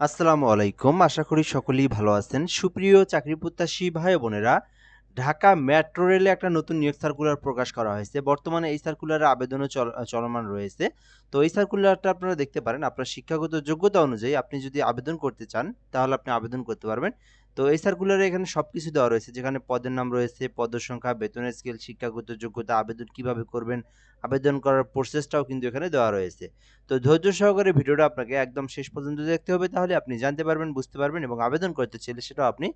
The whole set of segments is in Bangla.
আসসালামু আলাইকুম। আশা করি সকলেই ভালো আছেন। সুপ্রিয় চাকরি প্রত্যাশী ভাই ও বোনেরা, ঢাকা মেট্রো রেলে একটা নতুন নিয়োগ সার্কুলার প্রকাশ করা হয়েছে। বর্তমানে এই সার্কুলারের আবেদনও চলমান রয়েছে। তো এই সার্কুলারটা আপনারা দেখতে পারেন। আপনার শিক্ষাগত যোগ্যতা অনুযায়ী আপনি যদি আবেদন করতে চান, তাহলে আপনি আবেদন করতে পারবেন। তো এই সার্কুলারে এখানে সবকিছু দেওয়া রয়েছে। যেখানে পদের নাম রয়েছে, পদের সংখ্যা, বেতনের স্কেল, শিক্ষাগত যোগ্যতা, আবেদন কিভাবে করবেন, আবেদন করার প্রসেসটাও কিন্তু এখানে দেওয়া রয়েছে। তো ধৈর্য সহকারে ভিডিওটা আপনাকে একদম শেষ পর্যন্ত দেখতে হবে, তাহলে আপনি জানতে পারবেন, বুঝতে পারবেন এবং আবেদন করতে চাইলে সেটাও আপনি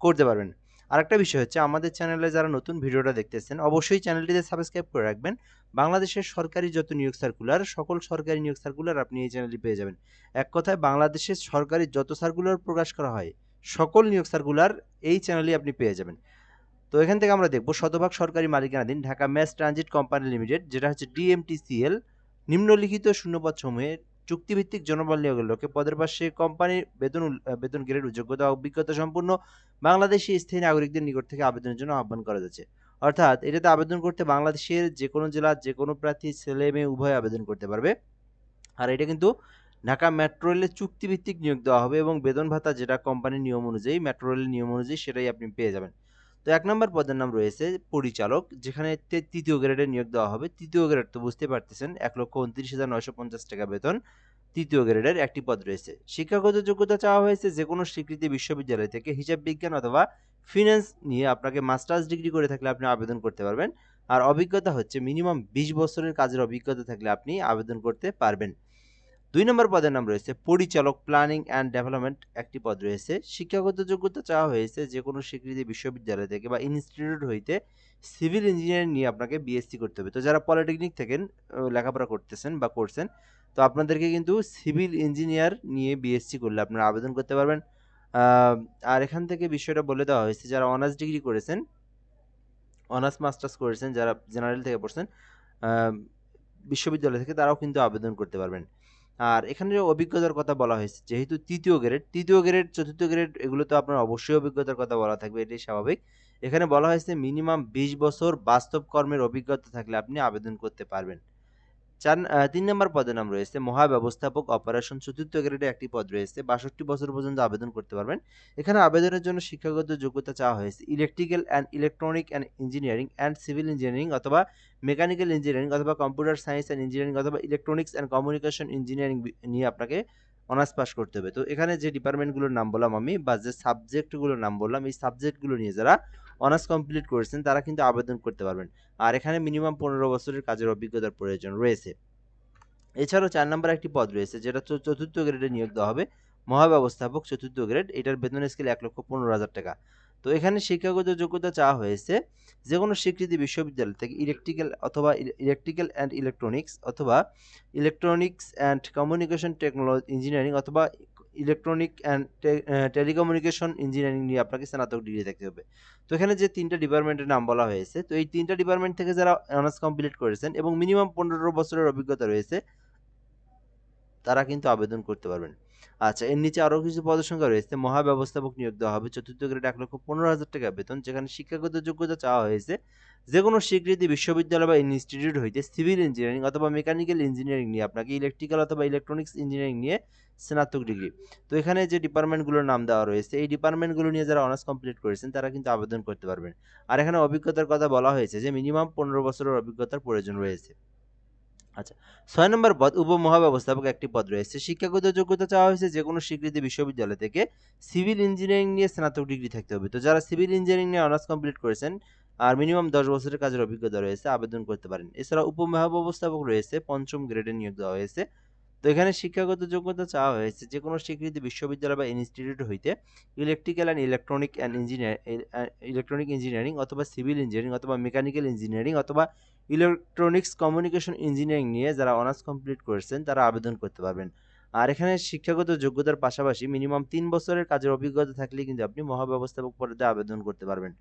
করতে পারবেন। আরেকটা বিষয় হচ্ছে, আমাদের চ্যানেলে যারা নতুন ভিডিওটা দেখতেছেন অবশ্যই চ্যানেলটিতে সাবস্ক্রাইব করে রাখবেন। বাংলাদেশের সরকারি যত নিয়োগ সার্কুলার, সকল সরকারি নিয়োগ সার্কুলার আপনি এই চ্যানেলটি পেয়ে যাবেন। এক কথায় বাংলাদেশের সরকারি যত সার্কুলার প্রকাশ করা হয়, সকল নিয়োগ সার্কুলার এই চ্যানেলেই আপনি পেয়ে যাবেন। তো এখান থেকে আমরা দেখব, শতভাগ সরকারি মালিকানাধীন Dhaka mass transit company limited, যেটা হচ্ছে ডিএমটিসিএল, নিম্নলিখিত শূন্যপদ সমূহে চুক্তিভিত্তিক জনবল নিয়োগের লক্ষ্যে পদের পাশে কোম্পানির বেতন গ্রেড ও যোগ্যতা অভিজ্ঞতা সম্পূর্ণ বাংলাদেশি স্থায়ী নাগরিকদের নিকট থেকে আবেদনের জন্য আহ্বান করা যাচ্ছে। অর্থাৎ এটাতে আবেদন করতে বাংলাদেশের যে কোনো জেলার যে কোনো প্রার্থী, ছেলে মেয়ে উভয় আবেদন করতে পারবে। আর এটা কিন্তু ঢাকা মেট্রো রেলের চুক্তিভিত্তিক নিয়োগ দেওয়া হবে এবং বেতন ভাতা যেটা কোম্পানির নিয়ম অনুযায়ী, মেট্রো রেলের নিয়ম অনুযায়ী সেটাই আপনি পেয়ে যাবেন। তো ১ নম্বর পদের নাম রয়েছে পরিচালক, যেখানে ৩য় গ্রেডের নিয়োগ দেওয়া হবে। ৩য় গ্রেড তো বুঝতে পারতেছেন, ১,২৯,৯৫০ টাকা বেতন। ৩য় গ্রেডের একটি পদ রয়েছে। শিক্ষাগত যোগ্যতা চাওয়া হয়েছে যেকোনো স্বীকৃতি বিশ্ববিদ্যালয় থেকে হিসাব বিজ্ঞান অথবা ফিন্যান্স নিয়ে আপনাকে মাস্টার্স ডিগ্রি করে থাকলে আপনি আবেদন করতে পারবেন। আর অভিজ্ঞতা হচ্ছে মিনিমাম ২০ বছরের কাজের অভিজ্ঞতা থাকলে আপনি আবেদন করতে পারবেন। ২ নম্বর পদের নাম রয়েছে পরিচালক, প্ল্যানিং অ্যান্ড ডেভেলপমেন্ট একটি পদ রয়েছে। শিক্ষাগত যোগ্যতা চাওয়া হয়েছে যেকোনো স্বীকৃতি বিশ্ববিদ্যালয় থেকে বা ইনস্টিটিউট হইতে সিভিল ইঞ্জিনিয়ারিং নিয়ে আপনাকে বিএসসি করতে হবে। তো যারা পলিটেকনিক থেকে লেখাপড়া করতেছেন বা করছেন, তো আপনাদেরকে কিন্তু সিভিল ইঞ্জিনিয়ার নিয়ে বিএসসি করলে আপনারা আবেদন করতে পারবেন। আর এখান থেকে বিষয়টা বলে দেওয়া হয়েছে, যারা অনার্স ডিগ্রি করেছেন, অনার্স মাস্টার্স করেছেন, যারা জেনারেল থেকে পড়ছেন আ বিশ্ববিদ্যালয় থেকে, তারাও কিন্তু আবেদন করতে পারবেন। আর এখানে যে অভিজ্ঞতার কথা বলা হয়েছে, যেহেতু ৩য় গ্রেড, ৪র্থ গ্রেড এগুলো তো আপনার অবশ্যই অভিজ্ঞতার কথা বলা থাকবে, এটাই স্বাভাবিক। এখানে বলা হয়েছে মিনিমাম ২০ বছর বাস্তব কর্মের অভিজ্ঞতা থাকলে আপনি আবেদন করতে পারবেন। ৩ নম্বর পদের নাম রয়েছে মহাব্যবস্থাপক অপারেশন, ৪র্থ গ্রেডে একটি পদ রয়েছে। ৬২ বছর পর্যন্ত আবেদন করতে পারবেন। এখানে আবেদনের জন্য শিক্ষাগত যোগ্যতা চাওয়া হয়েছে electrical and electronic and engineering and civil engineering অথবা মেকানিক্যাল ইঞ্জিনিয়ারিং অথবা কম্পিউটার সায়েন্স অ্যান্ড ইঞ্জিনিয়ারিং অথবা ইলেকট্রনিক্স অ্যান্ড কমিউনিকেশন ইঞ্জিনিয়ারিং নিয়ে আপনাকে অনার্স পাস করতে হবে। তো এখানে যে ডিপার্টমেন্টগুলোর নাম বললাম আমি, বা যে সাবজেক্টগুলোর নাম বললাম, এই সাবজেক্টগুলো নিয়ে যারা অনার্স কমপ্লিট করেছেন তারা কিন্তু আবেদন করতে পারবেন। আর এখানে মিনিমাম ১৫ বছরের কাজের অভিজ্ঞতার প্রয়োজন রয়েছে। এছাড়াও ৪ নম্বরে একটি পদ রয়েছে, যেটা ৪র্থ গ্রেডে নিয়োগ দেওয়া হবে। মহাব্যবস্থাপক, ৪র্থ গ্রেড। এটার বেতন স্কেল ১,১৫,০০০ টাকা। তো এখানে শিক্ষাগত যোগ্যতা চাওয়া হয়েছে যেকোনো স্বীকৃতি বিশ্ববিদ্যালয় থেকে ইলেকট্রিক্যাল অ্যান্ড ইলেকট্রনিক্স অথবা ইলেকট্রনিক্স অ্যান্ড কমিউনিকেশন ইঞ্জিনিয়ারিং অথবা ইলেকট্রনিক অ্যান্ড টেলিকমিউনিকেশন ইঞ্জিনিয়ারিং নিয়ে আপনাকে স্নাতক ডিগ্রি থাকতে হবে। তো এখানে যে ৩টা ডিপার্টমেন্টের নাম বলা হয়েছে, তো এই ৩টা ডিপার্টমেন্ট থেকে যারা অনার্স কমপ্লিট করেছেন এবং মিনিমাম ১৫ বছরের অভিজ্ঞতা রয়েছে, তারা কিন্তু আবেদন করতে পারবেন। আচ্ছা, এর নিচে আরো কিছু পদের সংখ্যা রয়েছে। মহাব্যবস্থাপক নিয়োগ দেওয়া হবে ৪র্থ গ্রেড, ১,১৫,০০০ টাকা বেতন, যেখানে শিক্ষাগত যোগ্যতা চাওয়া হয়েছে যেকোনো স্বীকৃতি বিশ্ববিদ্যালয় বা ইনস্টিটিউট হইতে সিভিল ইঞ্জিনিয়ারিং অথবা মেকানিক্যাল ইঞ্জিনিয়ারিং নিয়ে আপনাকে ইলেকট্রিক্যাল অথবা ইলেকট্রনিক্স ইঞ্জিনিয়ারিং নিয়ে স্নাতক ডিগ্রি। তো এখানে যে ডিপার্টমেন্টগুলোর নাম দেওয়া রয়েছে, এই ডিপার্টমেন্টগুলো নিয়ে যারা অনার্স কমপ্লিট করেছেন তারা কিন্তু আবেদন করতে পারবেন। আর এখানে অভিজ্ঞতার কথা বলা হয়েছে যে মিনিমাম ১৫ বছরের অভিজ্ঞতার প্রয়োজন রয়েছে। আচ্ছা, ৬ নম্বর পদ উপমহাব্যবস্থাপক একটি পদ রয়েছে। শিক্ষাগত যোগ্যতা চাওয়া হয়েছে যেকোনো স্বীকৃত বিশ্ববিদ্যালয় থেকে সিভিল ইঞ্জিনিয়ারিং নিয়ে স্নাতক ডিগ্রি থাকতে হবে। তো যারা সিভিল ইঞ্জিনিয়ারিং নিয়ে অনার্স কমপ্লিট করেছেন আর মিনিমাম ১০ বছরের কাজের অভিজ্ঞতা রয়েছে, আবেদন করতে পারেন। এছাড়া উপমহাব্যবস্থাপক রয়েছে, ৫ম গ্রেডে নিয়োগ দেওয়া হয়েছে। তো এখানে শিক্ষাগত যোগ্যতা চাওয়া হয়েছে যেকোনো স্বীকৃত বিশ্ববিদ্যালয় বা ইনস্টিটিউট হইতে ইলেকট্রনিক ইঞ্জিনিয়ারিং অথবা সিভিল ইঞ্জিনিয়ারিং অথবা মেকানিক্যাল ইঞ্জিনিয়ারিং অথবা ইলেকট্রনিক্স কমিউনিকেশন ইঞ্জিনিয়ারিং নিয়ে যারা অনার্স কমপ্লিট করেছেন তারা আবেদন করতে পারবেন। আর এখানে শিক্ষাগত যোগ্যতার পাশাপাশি মিনিমাম ৩ বছরের কাজের অভিজ্ঞতা থাকলে কিন্তু আপনি মহাব্যবস্থাপক পদে আবেদন করতে পারবেন।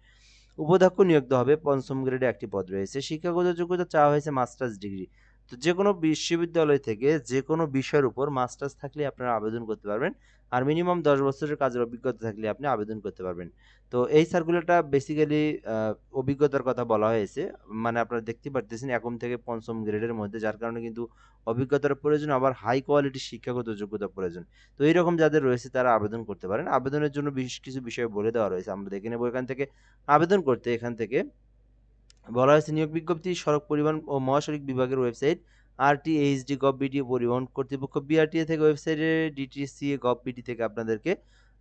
উপাধ্যক্ষ নিয়োগ দেওয়া হবে, ৫ম গ্রেডে একটি পদ রয়েছে। শিক্ষাগত যোগ্যতা চাওয়া হয়েছে মাস্টার্স ডিগ্রি। তো যেকোনো বিশ্ববিদ্যালয় থেকে যেকোনো বিষয়ের উপর মাস্টার্স থাকলে আপনারা আবেদন করতে পারবেন। আর মিনিমাম ১০ বছরের কাজের অভিজ্ঞতা থাকলে আপনি আবেদন করতে পারবেন। তো এই সার্কুলারটা বেসিক্যালি আ অভিজ্ঞতার কথা বলা হয়েছে। মানে আপনারা দেখতেই পারতেছেন ১ম থেকে ৫ম গ্রেডের মধ্যে, যার কারণে কিন্তু অভিজ্ঞতার প্রয়োজন, আবার হাই কোয়ালিটির শিক্ষাগত যোগ্যতা প্রয়োজন। তো এইরকম যাদের রয়েছে তারা আবেদন করতে পারেন। আবেদনের জন্য বেশ কিছু বিষয় বলে দেওয়া রয়েছে। আমরা দেখে নেব এখান থেকে। আবেদন করতে এখান থেকে বলা হয়েছে নিয়োগ বিজ্ঞপ্তি সড়ক পরিবহন ও মহাসড়ক বিভাগের ওয়েবসাইট rthd.gov.bd, পরিবহন কর্তৃপক্ষ বিআরটিএ থেকে ওয়েবসাইটে DTCA.gov.bd থেকে আপনাদেরকে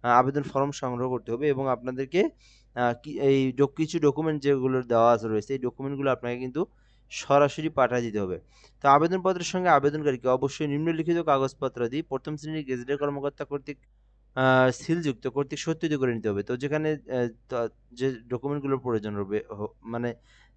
আবেদন ফর্ম সংগ্রহ করতে হবে এবং আপনাদেরকে এই কিছু ডকুমেন্ট যেগুলো দেওয়া আছে রয়েছে এই ডকুমেন্টগুলো আপনাকে কিন্তু সরাসরি পাঠিয়ে দিতে হবে। তো আবেদনপত্রের সঙ্গে আবেদনকারীকে অবশ্যই নিম্নলিখিত কাগজপত্রাদি প্রথম শ্রেণীর গেজেটেড কর্মকর্তা কর্তৃক সিলযুক্ত কর্তৃক সত্যায়িত করে নিতে হবে। তো যেখানে যে ডকুমেন্টগুলোর প্রয়োজন হবে মানে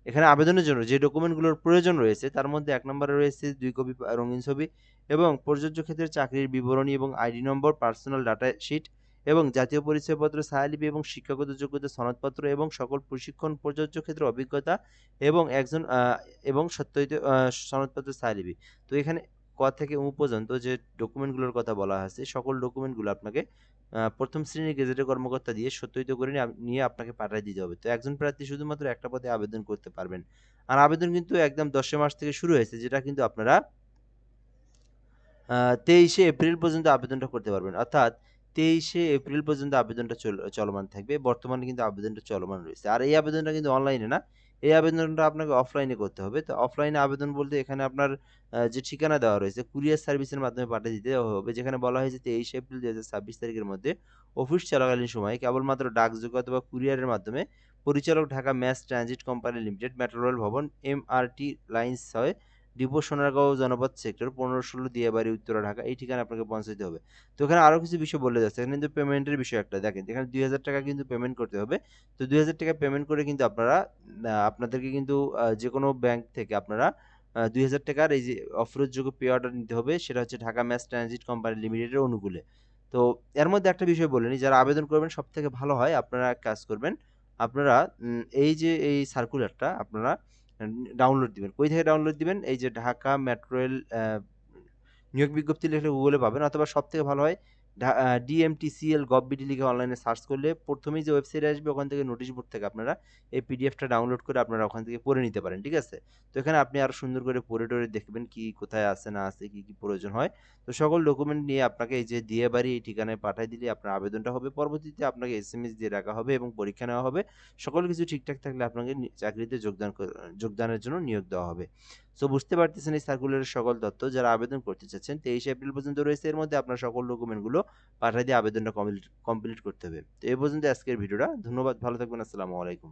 এখানে আবেদনের জন্য যে ডকুমেন্টগুলোর প্রয়োজন রয়েছে তার মধ্যে ১ নম্বরে রয়েছে ২ কপি রঙিন ছবি এবং প্রযোজ্য ক্ষেত্রে চাকরির বিবরণী এবং আইডি নম্বর, পার্সোনাল ডাটা শিট এবং জাতীয় পরিচয়পত্র, ছায়ালিপি এবং শিক্ষাগত যোগ্যতা সনদপত্র এবং সকল প্রশিক্ষণ প্রযোজ্য ক্ষেত্রে অভিজ্ঞতা এবং একজন এবং সত্যায়িত সনদপত্রের ছায়ালিপি। তো এখানে ক থেকে উ পর্যন্ত যে ডকুমেন্টগুলোর কথা বলা আছে সকল ডকুমেন্টগুলো আপনাকে প্রথম শ্রেণীর গেজেটেড কর্মকর্তা দিয়ে সত্যায়িত করে নিয়ে আপনাকে পাঠিয়ে দিতে হবে। তো একজন প্রার্থী শুধুমাত্র একটা পদে আবেদন করতে পারবেন। আর আবেদন কিন্তু একদম ১০ মার্চ থেকে শুরু হয়েছে, যেটা কিন্তু আপনারা ২৩শে এপ্রিল পর্যন্ত আবেদনটা করতে পারবেন। অর্থাৎ ২৩শে এপ্রিল পর্যন্ত আবেদনটা চলমান থাকবে। বর্তমানে কিন্তু আবেদনটা চলমান রয়েছে। আর এই আবেদনটা কিন্তু অনলাইনে না। এই আবেদনটা আপনাকে অফলাইনে করতে হবে। তো অফলাইনে আবেদন বলতে এখানে আপনার যে ঠিকানা দেওয়া রয়েছে কুরিয়ার সার্ভিসের মাধ্যমে পাঠিয়ে দিতে হবে। যেখানে বলা হয়েছে ২৩শে এপ্রিল ২০২৬ তারিখের মধ্যে অফিস চলাকালীন সময়ে কেবলমাত্র ডাকযোগে অথবা কুরিয়ারের মাধ্যমে পরিচালক Dhaka mass transit company limited, metro rail ভবন, MRT line ৬, depot Sonargaon Janapath sector ১৫-১৬, দিয়াবাড়ি, উত্তরা, ঢাকা এই ঠিকানায় আপনাকে পৌঁছাতে হবে। তো এখানে আরো কিছু বিষয় বলে যাচ্ছে। এখানে কিন্তু পেমেন্টের বিষয় একটা দেখেন। এখানে ৳২,০০০ কিন্তু পেমেন্ট করতে হবে। তো ৳২,০০০ পেমেন্ট করে কিন্তু আপনারা আপনাদেরকে কিন্তু যেকোনো ব্যাংক থেকে আপনারা ৳২,০০০ র এই যে অফারযোগ্য পে অর্ডার নিতে হবে, সেটা হচ্ছে ঢাকা ম্যাস ট্রানজিট কোম্পানি লিমিটেডের অনুকূলে। তো এর মধ্যে একটা বিষয় বলে নিই, যারা আবেদন করবেন সবথেকে ভালো হয় আপনারা এক কাজ করবেন। আপনারা এই যে এই সার্কুলারটা আপনারা ডাউনলোড দিবেন। কই থেকে ডাউনলোড দিবেন? এই যে ঢাকা মেট্রো রেল নিয়োগ বিজ্ঞপ্তি লিখলে গুগলে পাবেন, অথবা সবথেকে ভালো হয় DMTCL.gov.bd লিখে অনলাইনে সার্চ করলে ১ম এই যে ওয়েবসাইটে আসবে ওখান থেকে নোটিশ বোর্ড থেকে আপনারা এই পিডিএফটা ডাউনলোড করে আপনারা ওখান থেকে পড়ে নিতে পারেন। ঠিক আছে? তো এখানে আপনি আরো সুন্দর করে পড়ে দেখবেন কি কোথায় আছে না আছে, কি প্রয়োজন হয়। তো সকল ডকুমেন্ট নিয়ে আপনাকে এই যে দিয়ে বাড়ি এই ঠিকানায় পাঠায় দিলে আপনার আবেদনটা হবে। পরবর্তীতে আপনাকে এসএমএস দিয়ে রাখা হবে এবং পরীক্ষা নেওয়া হবে। সকল কিছু ঠিকঠাক থাকলে আপনাকে চাকরিতে যোগদানের জন্য নিয়োগ দেওয়া হবে। সো বুঝতে পারতেছেন এই সার্কুলারের সকল তথ্য। যারা আবেদন করতে চাচ্ছেন ২৩শে এপ্রিল পর্যন্ত রয়েছে। এর মধ্যে আপনার সকল ডকুমেন্টগুলো পাঠিয়ে দিয়ে আবেদনটা কমপ্লিট করতে হবে। তো এই পর্যন্ত আজকের ভিডিওটা। ধন্যবাদ। ভালো থাকবেন। আসসালামু আলাইকুম।